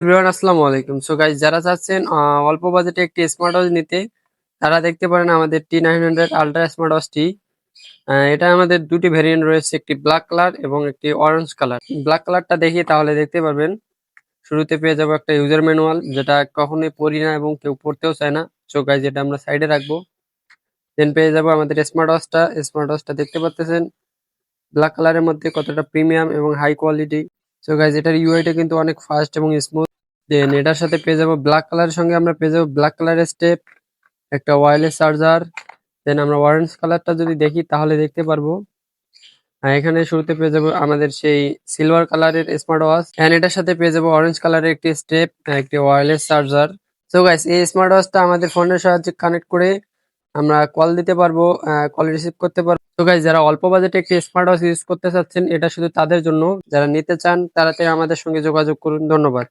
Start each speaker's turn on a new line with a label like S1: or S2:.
S1: Everyone আসসালামু আলাইকুম। So guys যারা চাচ্ছেন অল্প বাজেটে একটি স্মার্ট ওয়াচ নিতে তারা দেখতে পারেন আমাদের T900 আল্ট্রা স্মার্ট ওয়াচটি। এটা আমাদের দুটি ভেরিয়েন্ট রয়েছে, একটি ব্ল্যাক কালার এবং একটি অরেঞ্জ কালার। ব্ল্যাক কালারটা দেখি তাহলে দেখতে পারবেন শুরুতে পেয়ে যাবো একটা ইউজার ম্যানুয়াল, যেটা কখনোই পড়ি না এবং কেউ পড়তেও চায় না। সো গাইস এটা আমরা সাইডে রাখবো। দেন পেয়ে যাবো আমাদের স্মার্ট ওয়াচটা দেখতে পাচ্ছেন ব্ল্যাক কালারের মধ্যে কতটা প্রিমিয়াম এবং হাই কোয়ালিটি। সো গাইস এটার ইউআইটা কিন্তু অনেক ফাস্ট এবং স্মুথ। দেন এটার সাথে পেয়ে যাবো ব্ল্যাক কালারের সঙ্গে আমরা পেয়ে যাবো ব্ল্যাক কালারের স্টেপ, একটা ওয়্যারলেস চার্জার। দেন আমরা অরেঞ্জ কালারটা যদি দেখি তাহলে দেখতে পারবো এখানে শুরুতে পেয়ে যাবো আমাদের সেই সিলভার কালারের স্মার্ট ওয়াচ, এন্ড এটার সাথে পেয়ে যাবো অরেঞ্জ কালারের একটি স্টেপ, একটি ওয়্যারলেস চার্জার। সো গাইস এই স্মার্ট ওয়াচটা আমাদের ফোনের সাহায্যে কানেক্ট করে আমরা কল দিতে পারবো, কল রিসিভ করতে পারবো। তো গাইস যারা অল্প বাজেটে একটি স্মার্ট ওয়াচ ইউজ করতে চাচ্ছেন, এটা শুধু তাদের জন্য। যারা নিতে চান তাড়াতাড়ি আমাদের সঙ্গে যোগাযোগ করুন। ধন্যবাদ।